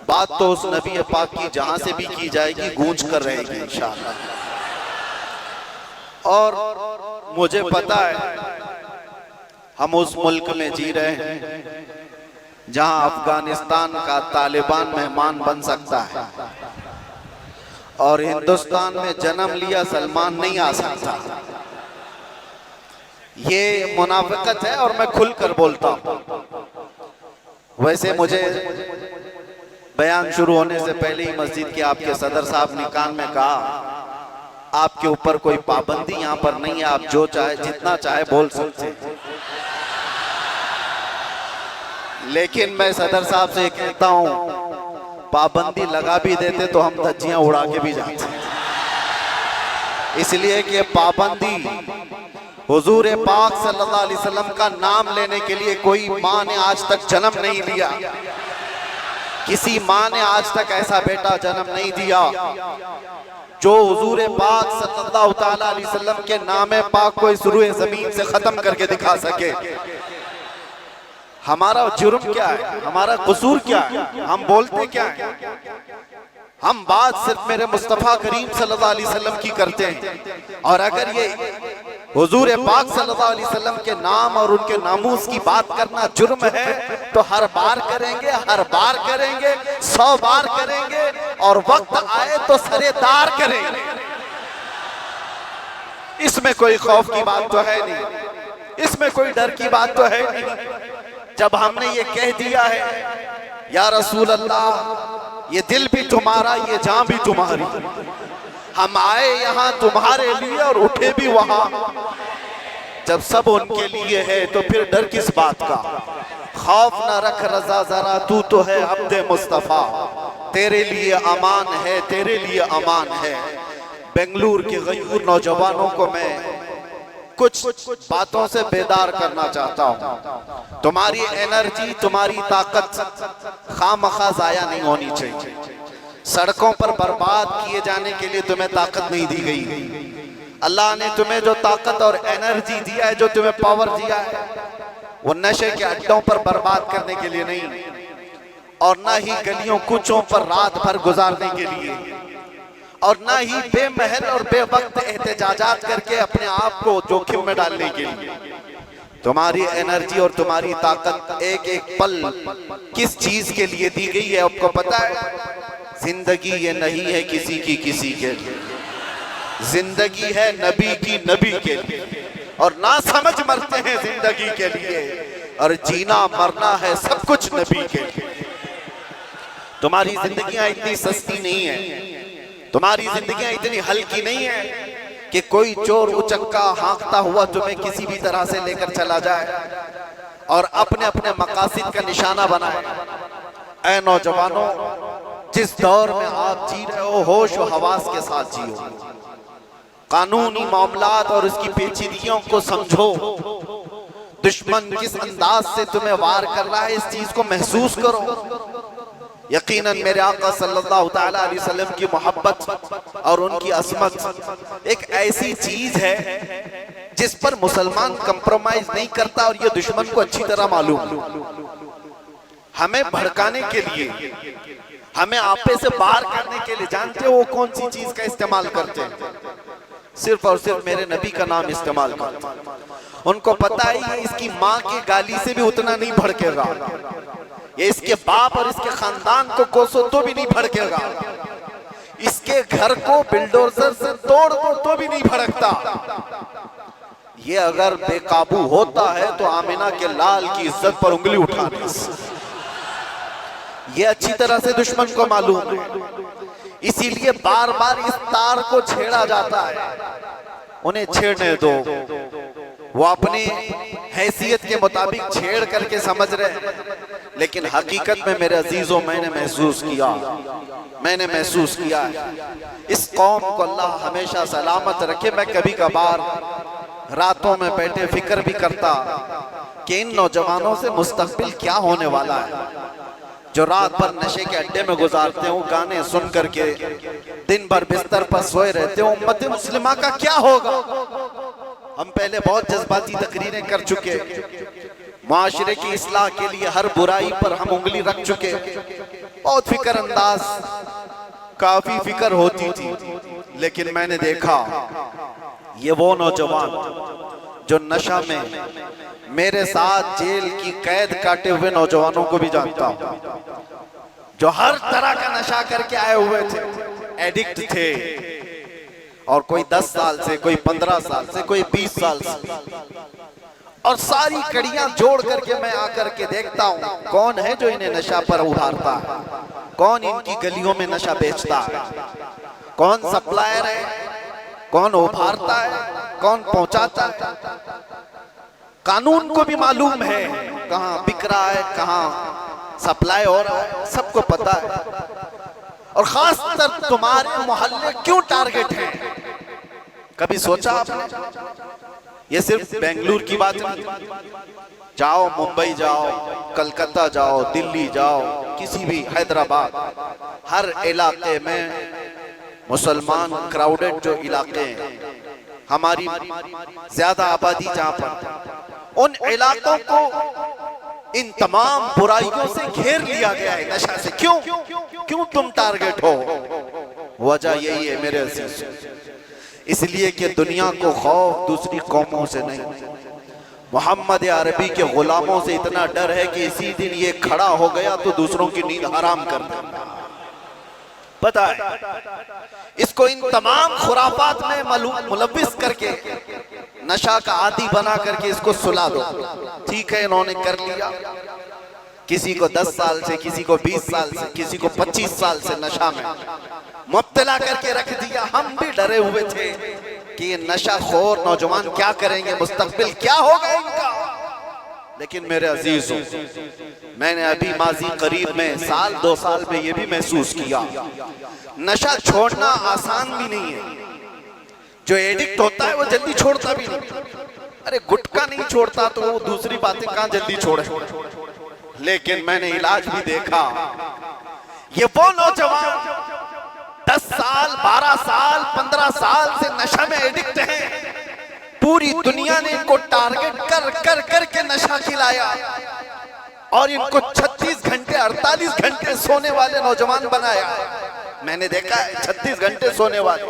बात तो उस नबी पाक की जहां से भी की जाएगी गूंज कर रहेगी इंशाअल्लाह। और मुझे पता है हम उस मुल्क में जी रहे हैं जहां अफगानिस्तान का तालिबान मेहमान बन सकता है और हिंदुस्तान में जन्म लिया सलमान नहीं आ सकता। ये मुनाफिकत है और मैं खुलकर बोलता हूं। वैसे मुझे बयान शुरू होने से पहले ही मस्जिद के आपके सदर साहब ने कान में कहा आपके ऊपर कोई पाबंदी यहाँ पर नहीं है, आप जो चाहे जितना चाहे बोल सकते हैं। लेकिन मैं सदर साहब से कहता हूं पाबंदी लगा भी देते तो हम धज्जियां उड़ा के भी जाते, इसलिए कि पाबंदी हुजूर पाक सल्लल्लाहु अलैहि वसल्लम का नाम लेने के लिए कोई माँ ने आज तक जन्म नहीं लिया, किसी माँ ने आज तक ऐसा बेटा जन्म नहीं दिया जो हुजूर पाक सल्लल्लाहु ताला अलैहि वसल्लम के नाम पाक को इस रूए जमीन से खत्म करके दिखा सके। हमारा जुर्म क्या है, हमारा कसूर क्या है, हम बोलते क्या है? हम बात सिर्फ मेरे मुस्तफा करीम सल्लल्लाहु अलैहि वसल्लम की करते हैं। और अगर ये हुजूर पाक सल्लल्लाहु अलैहि वसल्लम के नाम और उनके नामूस की बात करना जुर्म है तो हर बार करेंगे, हर बार करेंगे, 100 बार करेंगे और वक्त आए तो सरेदार करेंगे। इसमें कोई खौफ की बात तो है नहीं, इसमें कोई डर की बात तो है नहीं। जब हमने ये कह दिया है या रसूल अल्लाह ये दिल भी तुम्हारा ये जान भी तुम्हारी, हम आए यहाँ तुम्हारे लिए और उठे भी वहां, जब सब उनके लिए है तो फिर डर किस बात का? खौफ न रख रजा जरा तू तो है अब्दे मुस्तफा, तेरे लिए अमान है, तेरे लिए अमान है। बेंगलुरु के गयूर नौजवानों को मैं कुछ बातों से बेदार करना चाहता हूँ। तुम्हारी एनर्जी, तुम्हारी ताकत खामखा जाया नहीं होनी चाहिए। सड़कों पर बर्बाद किए जाने के लिए तुम्हें ताकत नहीं दी गई। अल्लाह ने तुम्हें जो ताकत और एनर्जी दिया है, जो तुम्हें पावर दिया है, वो नशे के अड्डों पर बर्बाद करने के लिए नहीं और ना ही गलियों कूचों पर रात भर गुजारने के लिए और ना ही बेमहल और बेवक्त एहतजाजात करके अपने आप को जोखिम में डालने के लिए। तुम्हारी एनर्जी और तुम्हारी ताकत एक एक पल किस चीज के लिए दी गई है आपको पता है? जिंदगी ये नहीं है किसी की किसी के लिए, जिंदगी है नबी की नबी के लिए। और ना समझ मरते हैं जिंदगी के लिए और जीना मरना है सब कुछ नबी के लिए। तुम्हारी जिंदगियां इतनी सस्ती नहीं है, तुम्हारी जिंदगियां इतनी हल्की नहीं है कि कोई चोर उचक्का हाँकता हुआ तुम्हें किसी भी तरह से लेकर चला जाए और अपने अपने मकासद का निशाना बनाए। ऐ नौजवानों, जिस दौर में आप जी रहे हो होश व हवास के साथ जियो, कानूनी मामलात और उसकी पेचीदगियों को समझो। दुश्मन किस अंदाज से तुम्हें वार कर रहा है इस चीज को महसूस करो। यकीनन मेरे आका सल्लल्लाहु ताला अलैहि वसल्लम की मोहब्बत और उनकी असमत एक ऐसी चीज है जिस पर मुसलमान कंप्रोमाइज नहीं करता और ये दुश्मन को अच्छी तरह मालूम। हमें भड़काने के लिए, हमें आपे से बाहर करने के लिए जानते हो वो कौन सी चीज का इस्तेमाल करते हैं? सिर्फ और सिर्फ मेरे नबी का नाम इस्तेमाल करते हैं। उनको पता है ये इसकी माँ की गाली से भी उतना नहीं भड़केगा, ये इसके बाप और इसके खानदान को कोसो तो भी नहीं भड़केगा, इसके घर को बिल्डोजर से तोड़ दो तो भी नहीं भड़कता। ये अगर बेकाबू होता है तो आमिना के लाल की इज्जत पर उंगली उठाने, ये अच्छी तरह से दुश्मन को मालूम है। इसीलिए बार बार इस तार को छेड़ा जाता है। उन्हें छेड़ने दो, वो अपनी हैसियत के मुताबिक छेड़ करके समझ रहे, लेकिन हकीकत में मेरे अजीजों मैंने महसूस किया है इस कौम को अल्लाह हमेशा सलामत रखे। मैं कभी कभार रातों में बैठे फिक्र भी करता कि इन नौजवानों से मुस्तकबिल क्या होने वाला है, जो रात भर नशे के अड्डे में गुजारते हो, गाने सुन करके दिन भर बिस्तर पर सोए रहते हो। उम्मत मुस्लिमा का क्या होगा? हम पहले बहुत जज्बाती तकरीरें कर चुके, माशरे की इस्लाह के लिए हर बुराई पर हम उंगली रख चुके बहुत फिक्र अंदाज, काफी फिक्र होती थी। लेकिन मैंने देखा ये वो नौजवान जो नशा में मेरे साथ जेल की कैद काटे हुए नौजवानों को भी जानता हूं, जो हर तरह का नशा करके आए हुए थे, एडिक्ट थे, और कोई 10 साल से, कोई 15 साल से, कोई 20 साल से, और सारी कड़ियां जोड़ करके मैं आकर के देखता हूं कौन है जो इन्हें नशा पर उभारता है, कौन इनकी गलियों में नशा बेचता है, कौन सप्लायर है, कौन उभारता है, कौन पहुंचाता है। कानून को भी मालूम है कहां बिक रहा है, कहां सप्लाई हो रहा है, सबको पता है। और खासकर तुम्हारे मोहल्ले क्यों टारगेट है, कभी सोचा आपने? ये सिर्फ बेंगलुरु की बात नहीं, जाओ मुंबई जाओ, कलकत्ता जाओ, दिल्ली जाओ, किसी भी, हैदराबाद, हर इलाके में मुसलमान क्राउडेड जो इलाके हैं, हमारी ज्यादा आबादी जहां पर, उन इलाकों को इन तमाम बुराइयों से घेर लिया गया है, नशा से। क्यों तुम टारगेट हो? वजह यही है मेरे अजीज, इसलिए कि दुनिया को खौफ दूसरी कौमों से नहीं, मोहम्मद अरबी के गुलामों से इतना डर है कि इसी दिन ये खड़ा हो गया तो दूसरों की नींद हराम कर देगा। पता है इसको इन तमाम खुराफात में मुलव्विस करके, नशा का आदी बना करके इसको सुला दो। ठीक है, इन्होंने कर लिया, किसी को 10 साल से, किसी को 20 साल से, किसी को 25 साल से नशा में मुब्तला करके रख दिया। हम भी डरे हुए थे कि ये नशा खोर नौजवान क्या करेंगे, मुस्तकबिल क्या होगा इनका। लेकिन मेरे अजीजों, मैंने अभी माजी करीब में, साल 2 साल में ये भी महसूस किया, नशा छोड़ना आसान भी नहीं है। जो एडिक्ट होता है वो जल्दी छोड़ता भी नहीं। अरे गुटखा नहीं छोड़ता तो वो दूसरी बातें कहां जल्दी छोड़े। लेकिन मैंने इलाज भी देखा, ये वो नौजवान 10 साल, 12 साल, 15 साल से नशा में एडिक्ट हैं। पूरी दुनिया ने इनको टारगेट कर कर करके नशा खिलाया और इनको 36 घंटे, 48 घंटे सोने वाले नौजवान बनाया। मैंने देखा है 36 घंटे सोने वाले,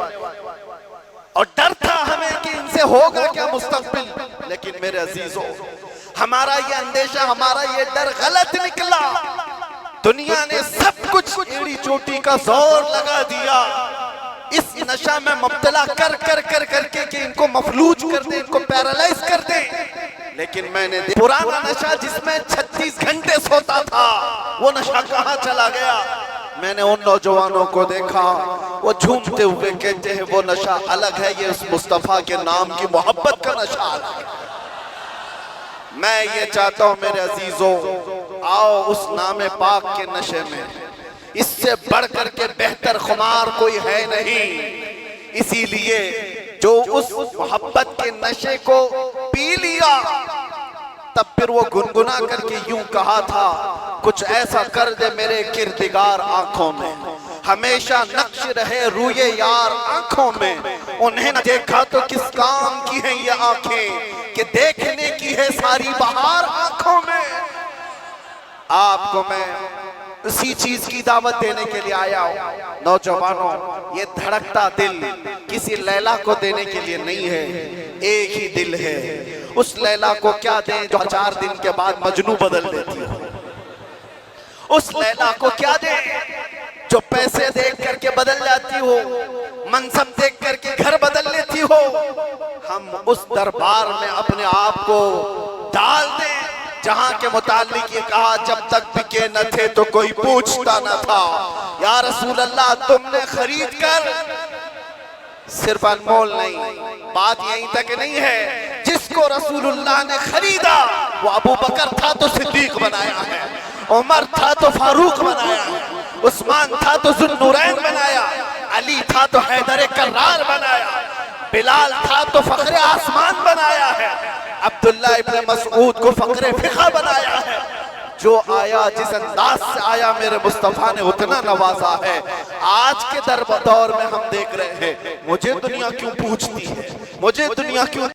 और डर था हमें कि इनसे होगा क्या मुस्तकबिल। लेकिन मेरे अजीजों, हमारा ये अंदेशा, हमारा ये डर गलत निकला। दुनिया ने सब कुछ एड़ी चोटी का जोर लगा दिया इस नशा में मुब्तला कर कर कर करके कि इनको मफलूज कर दे, इनको पैरालाइज कर दे। लेकिन मैंने पुराना नशा जिसमें 36 घंटे सोता था, वो नशा कहाँ चला गया। मैंने उन नौजवानों को देखा, वो झूमते हुए कहते हैं वो नशा अलग है, ये उस मुस्तफा के नाम की मोहब्बत का नशा अलग है। मैं ये चाहता हूं मेरे अजीजों, आओ उस नाम पाक के नशे में, इससे बढ़कर के बेहतर खुमार कोई है नहीं। इसीलिए जो उस मोहब्बत के नशे को पी लिया, तब फिर वो गुनगुना करके यूं कहा था, कुछ ऐसा कर दे मेरे किरदिगार आंखों में, हमेशा नक्श रहे रूये यार आंखों में। उन्हें न देखा तो किस काम की है ये आंखें, कि देखने की है सारी बहार आंखों में। आपको मैं उसी चीज की दावत देने के लिए आया हूं। नौजवानों, ये धड़कता दिल किसी लैला को देने के लिए नहीं है, एक ही दिल है। उस लैला को क्या दें जो 4 दिन के बाद मजनू बदल देती हो। उस लैला को क्या दें जो पैसे देख करके बदल जाती हो, मनसब देख करके घर बदल लेती हो। हम उस दरबार में अपने आप को डाल दें जहां के मुतालिक ये कहा, जब तक बिके न थे तो कोई पूछता न था। या रसूल अल्लाह, तुमने खरीद कर, सिर्फ अनमोल नहीं, बात यहीं तक नहीं है, जिसको रसूलुल्लाह ने खरीदा वो अबू बकर था तो सिद्दीक बनाया है, उमर था तो फारूक बनाया है, उस्मान था तो जुन्नूरैन बनाया, अली था तो हैदर कर्रार बनाया, बिलाल था तो फखरे आसमान बनाया है, अब्दुल्ला इब्न मसऊद को फखरे फिक़ा बनाया है। जो आया जिस अंदाज से आया मेरे मुस्तफा ने उतना नवाजा है। आज के दौर में हम देख रहे हैं, मुझे दुनिया क्यों पूछती है, मुझे दुनिया क्यों